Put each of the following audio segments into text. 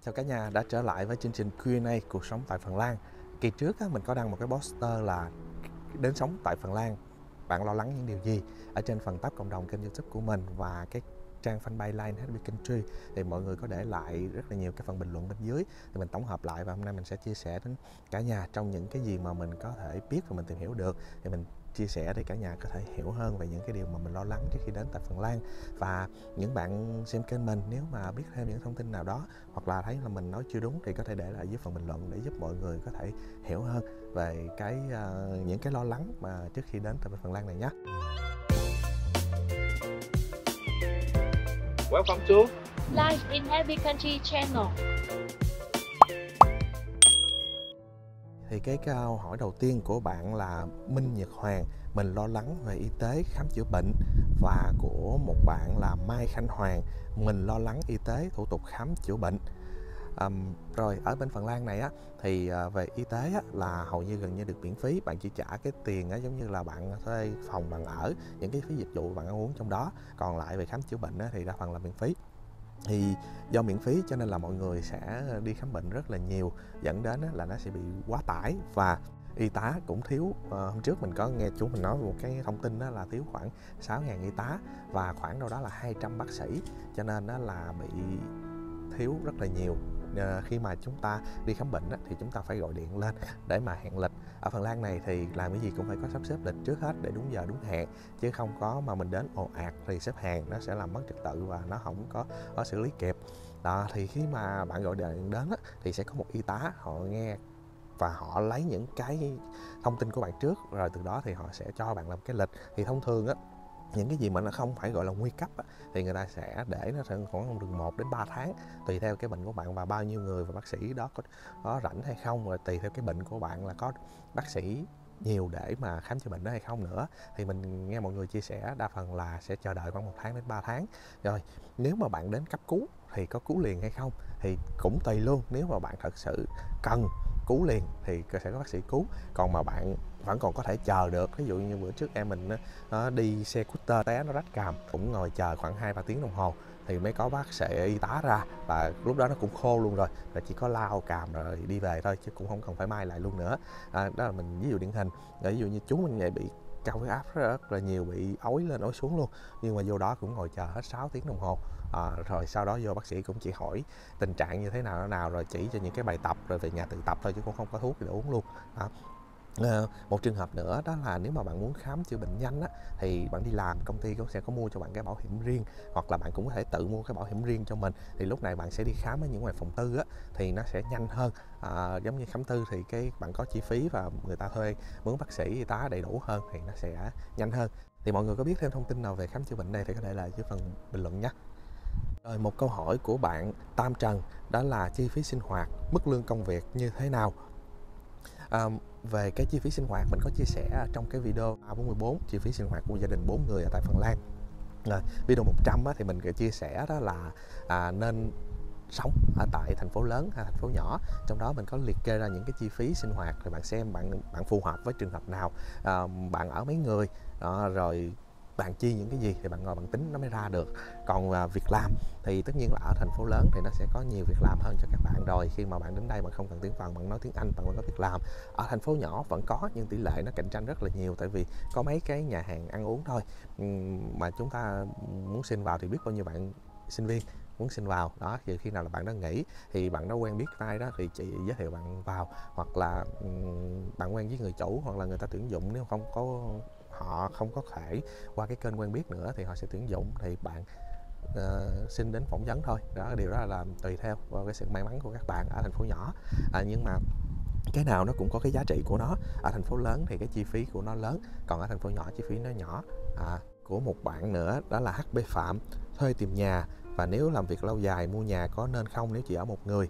Chào cả nhà đã trở lại với chương trình Q&A cuộc sống tại Phần Lan. Kỳ trước mình có đăng một cái poster là đến sống tại Phần Lan, bạn lo lắng những điều gì ở trên phần tab cộng đồng kênh YouTube của mình và cái trang fanpage Line Happy Country. Thì mọi người có để lại rất là nhiều cái phần bình luận bên dưới, thì mình tổng hợp lại và hôm nay mình sẽ chia sẻ đến cả nhà trong những cái gì mà mình có thể biết và mình tìm hiểu được, thì mình chia sẻ để cả nhà có thể hiểu hơn về những cái điều mà mình lo lắng trước khi đến tại Phần Lan. Và những bạn xem kênh mình nếu mà biết thêm những thông tin nào đó hoặc là thấy là mình nói chưa đúng thì có thể để lại dưới phần bình luận để giúp mọi người có thể hiểu hơn về những cái lo lắng mà trước khi đến tại Phần Lan này nhé. Welcome to Life in Happy Country Channel. Thì cái câu hỏi đầu tiên của bạn là Minh Nhật Hoàng, mình lo lắng về y tế khám chữa bệnh. Và của một bạn là Mai Khánh Hoàng, mình lo lắng y tế thủ tục khám chữa bệnh. Rồi ở bên Phần Lan này thì về y tế là hầu như gần như được miễn phí. Bạn chỉ trả cái tiền giống như là bạn thuê phòng, bạn ở, những cái phí dịch vụ bạn ăn uống trong đó. Còn lại về khám chữa bệnh thì đa phần là miễn phí. Thì do miễn phí cho nên là mọi người sẽ đi khám bệnh rất là nhiều, dẫn đến là nó sẽ bị quá tải và y tá cũng thiếu. Hôm trước mình có nghe chú mình nói một cái thông tin đó là thiếu khoảng 6.000 y tá và khoảng đâu đó là 200 bác sĩ, cho nên là bị thiếu rất là nhiều. Khi mà chúng ta đi khám bệnh thì chúng ta phải gọi điện lên để mà hẹn lịch. Ở Phần Lan này thì làm cái gì cũng phải có sắp xếp lịch trước hết để đúng giờ đúng hẹn, chứ không có mà mình đến ồ ạt thì xếp hàng nó sẽ làm mất trật tự và nó không có xử lý kịp. Đó, thì khi mà bạn gọi điện đến thì sẽ có một y tá, họ nghe và họ lấy những cái thông tin của bạn trước, rồi từ đó thì họ sẽ cho bạn làm cái lịch. Thì thông thường những cái gì mà nó không phải gọi là nguy cấp thì người ta sẽ để nó khoảng từ 1 đến 3 tháng tùy theo cái bệnh của bạn và bao nhiêu người và bác sĩ đó có rảnh hay không, rồi tùy theo cái bệnh của bạn là có bác sĩ nhiều để mà khám chữa bệnh đó hay không nữa. Thì mình nghe mọi người chia sẻ đa phần là sẽ chờ đợi khoảng 1 tháng đến 3 tháng. Rồi nếu mà bạn đến cấp cứu thì có cứu liền hay không thì cũng tùy luôn. Nếu mà bạn thật sự cần cứu liền thì sẽ có bác sĩ cứu, còn mà bạn vẫn còn có thể chờ được. Ví dụ như bữa trước em mình nó đi xe scooter té, nó rách càm, cũng ngồi chờ khoảng 2-3 tiếng đồng hồ thì mới có bác sĩ y tá ra, và lúc đó nó cũng khô luôn rồi chỉ có lau càm rồi đi về thôi, chứ cũng không cần phải may lại luôn nữa. Đó là mình ví dụ điển hình. Ví dụ như chú mình vậy bị cao huyết áp rất là nhiều, bị ói lên ói xuống luôn, nhưng mà vô đó cũng ngồi chờ hết 6 tiếng đồng hồ. Rồi sau đó vô bác sĩ cũng chỉ hỏi tình trạng như thế nào rồi chỉ cho những cái bài tập rồi về nhà tự tập thôi, chứ cũng không có thuốc để uống luôn. Một trường hợp nữa đó là nếu mà bạn muốn khám chữa bệnh nhanh thì bạn đi làm, công ty cũng sẽ có mua cho bạn cái bảo hiểm riêng, hoặc là bạn cũng có thể tự mua cái bảo hiểm riêng cho mình. Thì lúc này bạn sẽ đi khám ở những ngoài phòng tư thì nó sẽ nhanh hơn. Giống như khám tư thì bạn có chi phí và người ta thuê mướn bác sĩ y tá đầy đủ hơn thì nó sẽ nhanh hơn. Thì mọi người có biết thêm thông tin nào về khám chữa bệnh này thì có thể là dưới phần bình luận nhé. Rồi một câu hỏi của bạn Tam Trần, đó là chi phí sinh hoạt, mức lương công việc như thế nào? Về cái chi phí sinh hoạt mình có chia sẻ trong cái video 344 chi phí sinh hoạt của gia đình 4 người ở tại Phần Lan. Video 100 thì mình chia sẻ đó là nên sống ở tại thành phố lớn hay thành phố nhỏ. Trong đó mình có liệt kê ra những cái chi phí sinh hoạt, rồi bạn xem bạn phù hợp với trường hợp nào, bạn ở mấy người, rồi bạn chi những cái gì thì bạn ngồi bạn tính nó mới ra được. Còn việc làm thì tất nhiên là ở thành phố lớn thì nó sẽ có nhiều việc làm hơn cho các bạn rồi. Khi mà bạn đến đây bạn không cần tiếng Phần, bạn nói tiếng Anh, bạn vẫn có việc làm. Ở thành phố nhỏ vẫn có, nhưng tỷ lệ nó cạnh tranh rất là nhiều, tại vì có mấy cái nhà hàng ăn uống thôi. Mà chúng ta muốn xin vào thì biết bao nhiêu bạn sinh viên muốn xin vào đó, thì khi nào là bạn đã nghỉ thì bạn đã quen biết ai đó thì chị giới thiệu bạn vào, hoặc là bạn quen với người chủ, hoặc là người ta tuyển dụng. Nếu họ không có thể qua cái kênh quen biết nữa thì họ sẽ tuyển dụng, thì bạn xin đến phỏng vấn thôi. Đó, điều đó là tùy theo vào cái sự may mắn của các bạn ở thành phố nhỏ. Nhưng mà cái nào nó cũng có cái giá trị của nó. Ở thành phố lớn thì cái chi phí của nó lớn, còn ở thành phố nhỏ chi phí nó nhỏ. Của một bạn nữa đó là HB Phạm, thuê tìm nhà và nếu làm việc lâu dài mua nhà có nên không nếu chỉ ở một người.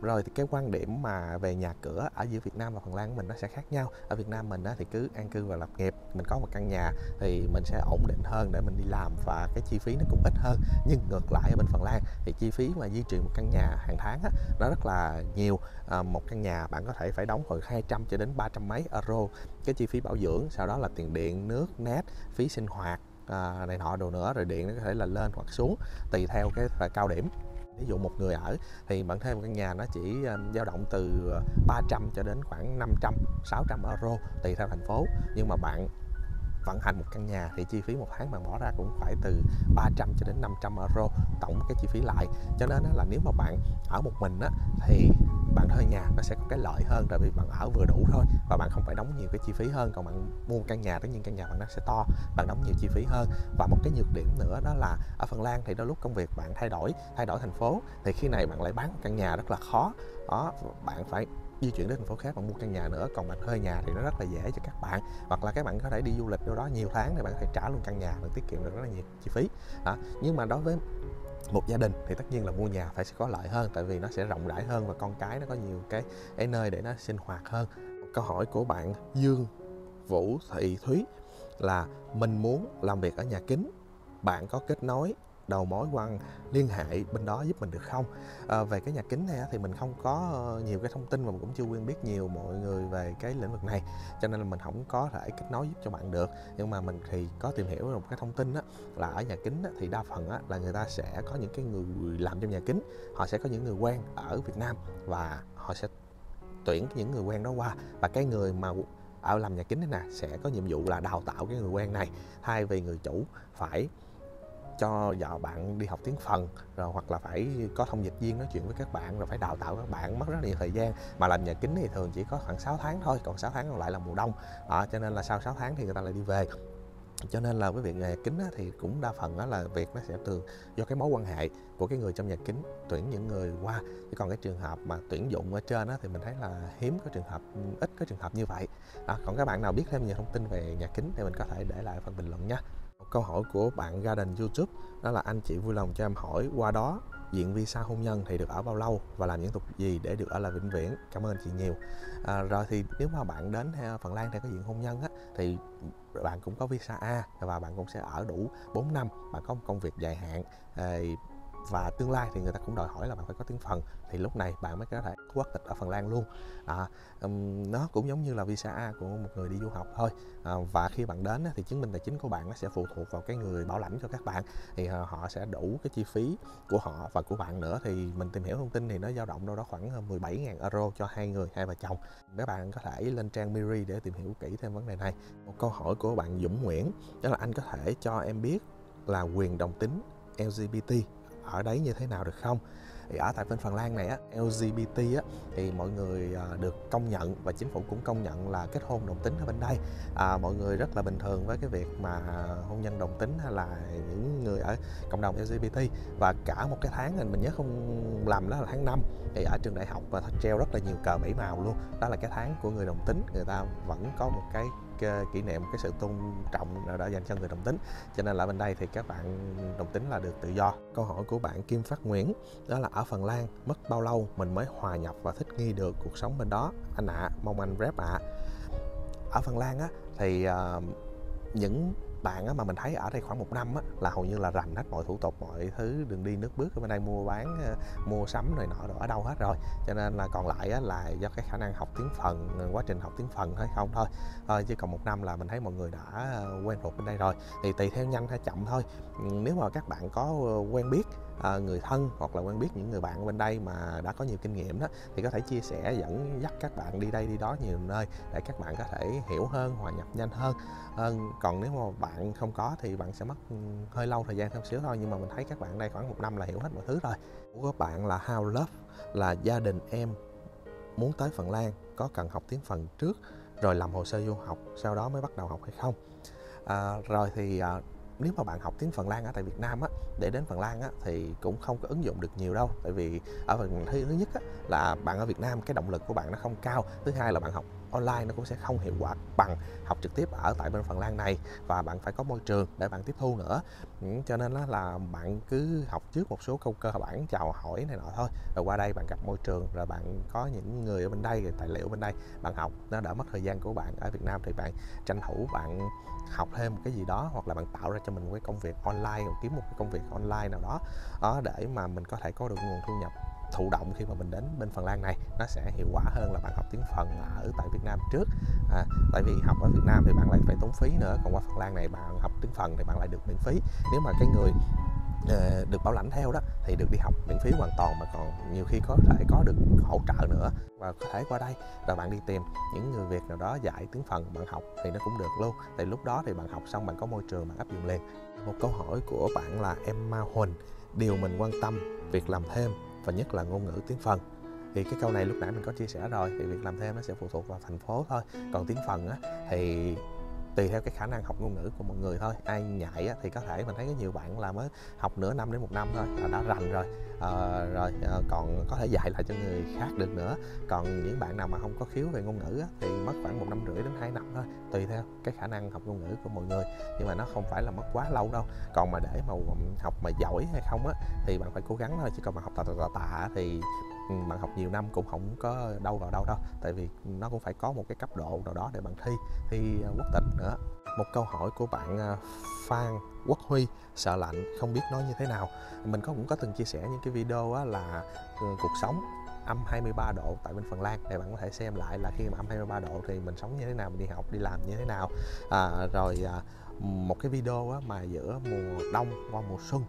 Rồi thì cái quan điểm mà về nhà cửa ở giữa Việt Nam và Phần Lan của mình nó sẽ khác nhau. Ở Việt Nam mình thì cứ an cư và lập nghiệp, mình có một căn nhà thì mình sẽ ổn định hơn để mình đi làm và cái chi phí nó cũng ít hơn. Nhưng ngược lại ở bên Phần Lan thì chi phí mà duy trì một căn nhà hàng tháng nó rất là nhiều. Một căn nhà bạn có thể phải đóng từ 200 cho đến 300 mấy euro, cái chi phí bảo dưỡng, sau đó là tiền điện, nước, net, phí sinh hoạt này nọ đồ nữa, rồi điện nó có thể là lên hoặc xuống tùy theo cái cao điểm. Ví dụ một người ở thì bạn thuê một căn nhà nó chỉ dao động từ 300 cho đến khoảng 500, 600 euro tùy theo thành phố. Nhưng mà bạn vận hành một căn nhà thì chi phí một tháng bạn bỏ ra cũng phải từ 300 cho đến 500 euro tổng cái chi phí lại. Cho nên là nếu mà bạn ở một mình á, thì bạn thuê nhà nó sẽ có cái lợi hơn, tại vì bạn ở vừa đủ thôi và bạn không phải đóng nhiều cái chi phí hơn. Còn bạn mua căn nhà, tất nhiên căn nhà bạn nó sẽ to, bạn đóng nhiều chi phí hơn. Và một cái nhược điểm nữa đó là ở Phần Lan thì đôi lúc công việc bạn thay đổi thành phố, thì khi này bạn lại bán căn nhà rất là khó đó, bạn phải di chuyển đến thành phố khác bạn mua căn nhà nữa. Còn bạn thuê nhà thì nó rất là dễ cho các bạn, hoặc là các bạn có thể đi du lịch đâu đó nhiều tháng thì bạn có thể trả luôn căn nhà, bạn tiết kiệm được rất là nhiều chi phí đó. Nhưng mà đối với một gia đình thì tất nhiên là mua nhà phải sẽ có lợi hơn, tại vì nó sẽ rộng rãi hơn và con cái nó có nhiều cái nơi để nó sinh hoạt hơn. Câu hỏi của bạn Dương Vũ Thị Thúy là mình muốn làm việc ở nhà kính, bạn có kết nối đầu mối quan liên hệ bên đó giúp mình được không? Về cái nhà kính này thì mình không có nhiều cái thông tin và mình cũng chưa quen biết nhiều mọi người về cái lĩnh vực này, cho nên là mình không có thể kết nối giúp cho bạn được. Nhưng mà mình thì có tìm hiểu một cái thông tin đó, là ở nhà kính thì đa phần là người ta sẽ có những cái người làm trong nhà kính, họ sẽ có những người quen ở Việt Nam và họ sẽ tuyển những người quen đó qua, và cái người mà ở làm nhà kính này nè sẽ có nhiệm vụ là đào tạo cái người quen này, thay vì người chủ phải cho vợ bạn đi học tiếng phần rồi, hoặc là phải có thông dịch viên nói chuyện với các bạn rồi phải đào tạo các bạn, mất rất là nhiều thời gian. Mà làm nhà kính thì thường chỉ có khoảng 6 tháng thôi, còn 6 tháng còn lại là mùa đông đó, cho nên là sau 6 tháng thì người ta lại đi về. Cho nên là với việc nhà kính thì cũng đa phần là việc nó sẽ thường do cái mối quan hệ của cái người trong nhà kính tuyển những người qua. Chứ còn cái trường hợp mà tuyển dụng ở trên thì mình thấy là hiếm có trường hợp, ít có trường hợp như vậy. Còn các bạn nào biết thêm nhiều thông tin về nhà kính thì mình có thể để lại phần bình luận nha. Một câu hỏi của bạn Garden YouTube đó là anh chị vui lòng cho em hỏi qua đó diện visa hôn nhân thì được ở bao lâu và làm những thủ tục gì để được ở lại vĩnh viễn? Cảm ơn chị nhiều. Rồi thì nếu mà bạn đến Phần Lan theo cái diện hôn nhân thì bạn cũng có visa A và bạn cũng sẽ ở đủ 4 năm, bạn có một công việc dài hạn, và tương lai thì người ta cũng đòi hỏi là bạn phải có tiếng phần, thì lúc này bạn mới có thể quốc tịch ở Phần Lan luôn. Nó cũng giống như là visa A của một người đi du học thôi. Và khi bạn đến thì chứng minh tài chính của bạn nó sẽ phụ thuộc vào cái người bảo lãnh cho các bạn, thì họ sẽ đủ cái chi phí của họ và của bạn nữa. Thì mình tìm hiểu thông tin thì nó dao động đâu đó khoảng 17.000 euro cho hai người, hai vợ chồng. Các bạn có thể lên trang Miri để tìm hiểu kỹ thêm vấn đề này. Một câu hỏi của bạn Dũng Nguyễn đó là anh có thể cho em biết là quyền đồng tính LGBT ở đấy như thế nào được không? Thì ở tại bên Phần Lan này LGBT thì mọi người được công nhận và chính phủ cũng công nhận là kết hôn đồng tính ở bên đây. Mọi người rất là bình thường với cái việc mà hôn nhân đồng tính hay là những người ở cộng đồng LGBT. Và cả một cái tháng mình nhớ không lầm đó là tháng 5 thì ở trường đại học và treo rất là nhiều cờ 7 màu luôn. Đó là cái tháng của người đồng tính, người ta vẫn có một cái kỷ niệm, cái sự tôn trọng nào đó dành cho người đồng tính. Cho nên là bên đây thì các bạn đồng tính là được tự do. Câu hỏi của bạn Kim Phát Nguyễn đó là ở Phần Lan mất bao lâu mình mới hòa nhập và thích nghi được cuộc sống bên đó anh ạ? Mong anh rep ạ. Ở Phần Lan thì những bạn mà mình thấy ở đây khoảng 1 năm là hầu như là rành hết mọi thủ tục, mọi thứ đường đi nước bước ở bên đây, mua bán, mua sắm này nọ ở đâu hết rồi. Cho nên là còn lại là do cái khả năng học tiếng phần, quá trình học tiếng phần hay không thôi. Chứ còn 1 năm là mình thấy mọi người đã quen thuộc bên đây rồi. Thì tùy theo nhanh hay chậm thôi. Nếu mà các bạn có quen biết người thân hoặc là quen biết những người bạn bên đây mà đã có nhiều kinh nghiệm đó, thì có thể chia sẻ dẫn dắt các bạn đi đây đi đó nhiều nơi để các bạn có thể hiểu hơn, hòa nhập nhanh hơn. Còn nếu mà bạn không có thì bạn sẽ mất hơi lâu thời gian thêm xíu thôi, nhưng mà mình thấy các bạn đây khoảng 1 năm là hiểu hết mọi thứ rồi. Của các bạn là How Love là gia đình em muốn tới Phần Lan, có cần học tiếng Phần trước rồi làm hồ sơ du học sau đó mới bắt đầu học hay không? Rồi thì nếu mà bạn học tiếng Phần Lan ở tại Việt Nam để đến Phần Lan thì cũng không có ứng dụng được nhiều đâu. Tại vì ở phần thứ nhất là bạn ở Việt Nam cái động lực của bạn nó không cao. Thứ hai là bạn học online nó cũng sẽ không hiệu quả bằng học trực tiếp ở tại bên Phần Lan này, và bạn phải có môi trường để bạn tiếp thu nữa. Cho nên là bạn cứ học trước một số câu cơ bản, chào hỏi này nọ thôi, rồi qua đây bạn gặp môi trường, rồi bạn có những người ở bên đây, rồi tài liệu bên đây bạn học, nó đỡ mất thời gian của bạn. Ở Việt Nam thì bạn tranh thủ bạn học thêm một cái gì đó, hoặc là bạn tạo ra cho mình một cái công việc online, hoặc kiếm một cái công việc online nào đó để mà mình có thể có được nguồn thu nhập thụ động khi mà mình đến bên Phần Lan này. Nó sẽ hiệu quả hơn là bạn học tiếng Phần ở tại Việt Nam trước. Tại vì học ở Việt Nam thì bạn lại phải tốn phí nữa, còn qua Phần Lan này bạn học tiếng Phần thì bạn lại được miễn phí. Nếu mà cái người được bảo lãnh theo đó thì được đi học miễn phí hoàn toàn, mà còn nhiều khi có thể có được hỗ trợ nữa. Và có thể qua đây rồi bạn đi tìm những người Việt nào đó dạy tiếng phần bạn học thì nó cũng được luôn. Thì lúc đó thì bạn học xong bạn có môi trường bạn áp dụng liền. Một câu hỏi của bạn là Emma Huỳnh: điều mình quan tâm, việc làm thêm và nhất là ngôn ngữ tiếng phần. Thì cái câu này lúc nãy mình có chia sẻ rồi, thì việc làm thêm nó sẽ phụ thuộc vào thành phố thôi. Còn tiếng phần á thì tùy theo cái khả năng học ngôn ngữ của mọi người thôi. Ai nhạy á, thì có thể mình thấy có nhiều bạn là mới học nửa năm đến 1 năm thôi là đã rành rồi, còn có thể dạy lại cho người khác được nữa. Còn những bạn nào mà không có khiếu về ngôn ngữ á, thì mất khoảng 1 năm rưỡi đến 2 năm thôi, tùy theo cái khả năng học ngôn ngữ của mọi người, nhưng mà nó không phải là mất quá lâu đâu. Còn mà để mà học mà giỏi hay không á thì bạn phải cố gắng thôi, chứ còn mà học tạ thì bạn học nhiều năm cũng không có đâu vào đâu đâu, tại vì nó cũng phải có một cái cấp độ nào đó để bạn thi quốc tịch nữa. Một câu hỏi của bạn Phan Quốc Huy: sợ lạnh không biết nói như thế nào. Mình cũng có từng chia sẻ những cái video á là cuộc sống âm 23 độ tại bên Phần Lan, để bạn có thể xem lại là khi mà âm 23 độ thì mình sống như thế nào, mình đi học đi làm như thế nào. Một cái video á mà giữa mùa đông qua mùa xuân,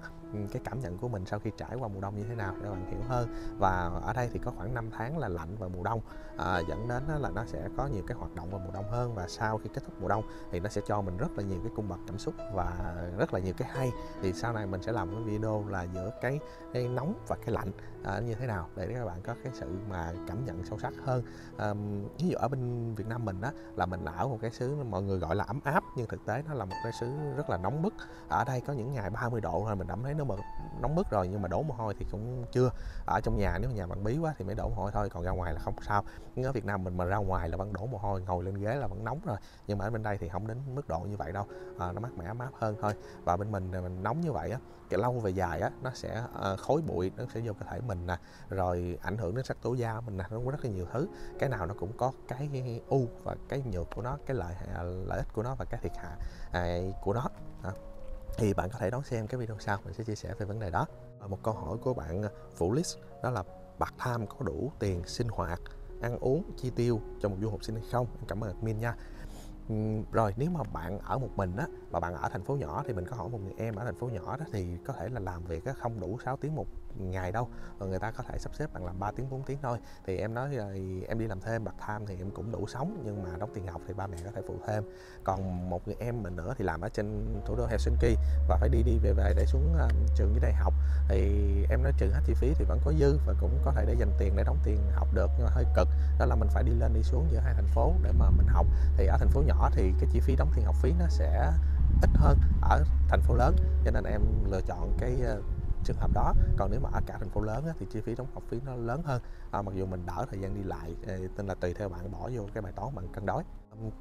cái cảm nhận của mình sau khi trải qua mùa đông như thế nào để bạn hiểu hơn. Và ở đây thì có khoảng 5 tháng là lạnh vào mùa đông, dẫn đến là nó sẽ có nhiều cái hoạt động vào mùa đông hơn. Và sau khi kết thúc mùa đông thì nó sẽ cho mình rất là nhiều cái cung bậc cảm xúc và rất là nhiều cái hay. Thì sau này mình sẽ làm một video là giữa cái nóng và cái lạnh như thế nào để các bạn có cái sự mà cảm nhận sâu sắc hơn. Ví dụ ở bên Việt Nam mình á là mình ở một cái xứ mọi người gọi là ấm áp, nhưng thực tế nó là một cái xứ rất là nóng bức. Ở đây có những ngày 30 độ thôi mình cảm thấy nó mà nóng bức rồi, nhưng mà đổ mồ hôi thì cũng chưa. Ở trong nhà nếu nhà bạn bí quá thì mới đổ mồ hôi thôi, còn ra ngoài là không sao. Nhưng ở Việt Nam mình mà ra ngoài là vẫn đổ mồ hôi, ngồi lên ghế là vẫn nóng rồi. Nhưng mà ở bên đây thì không đến mức độ như vậy đâu, nó mát mẻ ấm áp hơn thôi. Và bên mình nóng như vậy á, cái lâu về dài á nó sẽ khói bụi nó sẽ vô cơ thể mình nè, rồi ảnh hưởng đến sắc tố da mình nè, nó có rất là nhiều thứ. Cái nào nó cũng có cái ưu và cái nhược của nó, cái lợi ích của nó và cái thiệt hại của nó. Thì bạn có thể đón xem cái video sau, mình sẽ chia sẻ về vấn đề đó. Một câu hỏi của bạn Vũ Lix đó là part-time có đủ tiền sinh hoạt, ăn uống, chi tiêu cho một du học sinh hay không? Em cảm ơn admin nha. Rồi nếu mà bạn ở một mình á và bạn ở thành phố nhỏ thì mình có hỏi một người em ở thành phố nhỏ đó thì có thể là làm việc á không đủ 6 tiếng một ngày đâu, rồi người ta có thể sắp xếp bạn làm 3 tiếng 4 tiếng thôi. Thì em nói rồi em đi làm thêm part time thì em cũng đủ sống, nhưng mà đóng tiền học thì ba mẹ có thể phụ thêm. Còn một người em mình nữa thì làm ở trên thủ đô Helsinki và phải đi về để xuống trường với đại học, thì em nói trừ hết chi phí thì vẫn có dư và cũng có thể để dành tiền để đóng tiền học được, nhưng mà hơi cực đó là mình phải đi lên đi xuống giữa hai thành phố để mà mình học. Thì ở thành phố nhỏ thì cái chi phí đóng tiền học phí nó sẽ ít hơn ở thành phố lớn, cho nên em lựa chọn cái trường hợp đó. Còn nếu mà ở cả thành phố lớn á, thì chi phí đóng học phí nó lớn hơn, mặc dù mình đỡ thời gian đi lại, nên là tùy theo bạn bỏ vô cái bài toán bạn cân đối.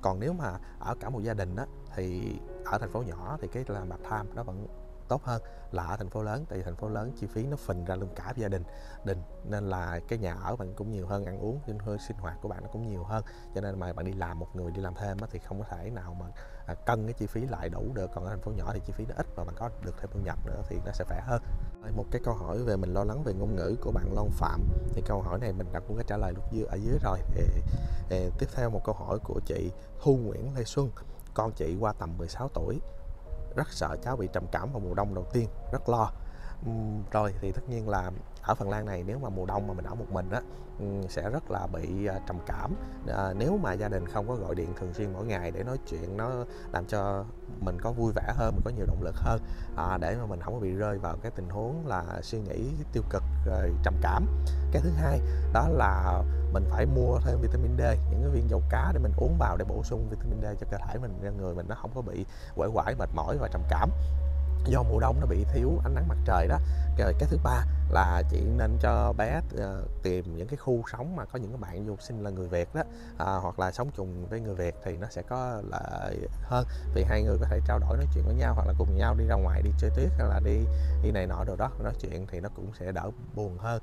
Còn nếu mà ở cả một gia đình á, thì ở thành phố nhỏ thì cái làm part time nó vẫn tốt hơn là ở thành phố lớn, tại vì thành phố lớn chi phí nó phình ra luôn cả gia đình, nên là cái nhà ở bạn cũng nhiều hơn, ăn uống sinh hoạt của bạn nó cũng nhiều hơn, cho nên mà bạn đi làm, một người đi làm thêm thì không có thể nào mà cân cái chi phí lại đủ được. Còn ở thành phố nhỏ thì chi phí nó ít và bạn có được thêm thu nhập nữa thì nó sẽ khỏe hơn. Một cái câu hỏi về mình lo lắng về ngôn ngữ của bạn Long Phạm, thì câu hỏi này mình đã cũng có trả lời lúc ở dưới rồi. Tiếp theo một câu hỏi của chị Thu Nguyễn Lê Xuân: con chị qua tầm 16 tuổi, rất sợ cháu bị trầm cảm vào mùa đông đầu tiên, rất lo. Rồi thì tất nhiên là ở Phần Lan này nếu mà mùa đông mà mình ở một mình á sẽ rất là bị trầm cảm. Nếu mà gia đình không có gọi điện thường xuyên mỗi ngày để nói chuyện, nó làm cho mình có vui vẻ hơn, mình có nhiều động lực hơn, để mà mình không có bị rơi vào cái tình huống là suy nghĩ tiêu cực rồi trầm cảm. Cái thứ hai đó là mình phải mua thêm vitamin D, những cái viên dầu cá để mình uống vào để bổ sung vitamin D cho cơ thể mình, người mình nó không có bị uể oải, mệt mỏi và trầm cảm do mùa đông nó bị thiếu ánh nắng mặt trời đó. Rồi cái thứ ba là chị nên cho bé tìm những cái khu sống mà có những cái bạn du học sinh là người Việt đó, hoặc là sống chung với người Việt thì nó sẽ có lợi hơn, vì hai người có thể trao đổi nói chuyện với nhau, hoặc là cùng nhau đi ra ngoài đi chơi tuyết, hay là đi này nọ đồ đó, nói chuyện thì nó cũng sẽ đỡ buồn hơn.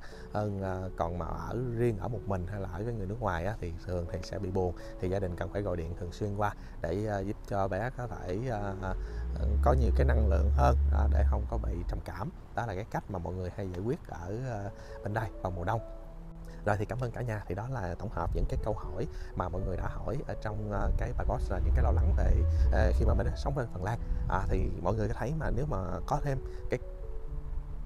Còn mà ở riêng ở một mình hay là ở với người nước ngoài á, thì thường thì sẽ bị buồn, thì gia đình cần phải gọi điện thường xuyên qua để giúp cho bé có thể có nhiều cái năng lượng hơn để không có bị trầm cảm. Đó là cái cách mà mọi người hay giải quyết ở bên đây vào mùa đông. Rồi thì cảm ơn cả nhà. Thì đó là tổng hợp những cái câu hỏi mà mọi người đã hỏi ở trong cái bài post, là những cái lo lắng về khi mà mình sống bên Phần Lan. Thì mọi người có thấy mà nếu mà có thêm cái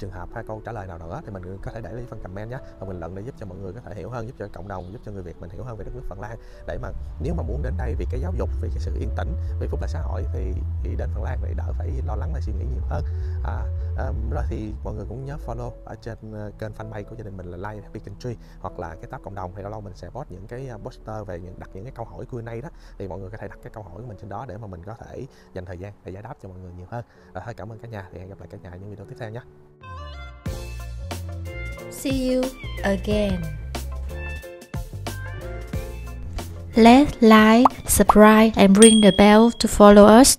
trường hợp hay câu trả lời nào nữa thì mình có thể để lại phần comment nhé, và bình luận để giúp cho mọi người có thể hiểu hơn, giúp cho cộng đồng, giúp cho người Việt mình hiểu hơn về đất nước Phần Lan, để mà nếu mà muốn đến đây vì cái giáo dục, vì cái sự yên tĩnh, vì phúc lợi xã hội thì đến Phần Lan để đỡ phải lo lắng và suy nghĩ nhiều hơn. Rồi thì mọi người cũng nhớ follow ở trên kênh fanpage của gia đình mình là Life in Happy Country, hoặc là cái tab cộng đồng, thì lâu lâu mình sẽ post những cái poster về đặt những cái câu hỏi Q&A đó, thì mọi người có thể đặt cái câu hỏi của mình trên đó để mà mình có thể dành thời gian để giải đáp cho mọi người nhiều hơn. Rồi thôi, cảm ơn cả nhà, thì hẹn gặp lại cả nhà ở những video tiếp theo nhé. See you again. Let's like, subscribe and ring the bell to follow us.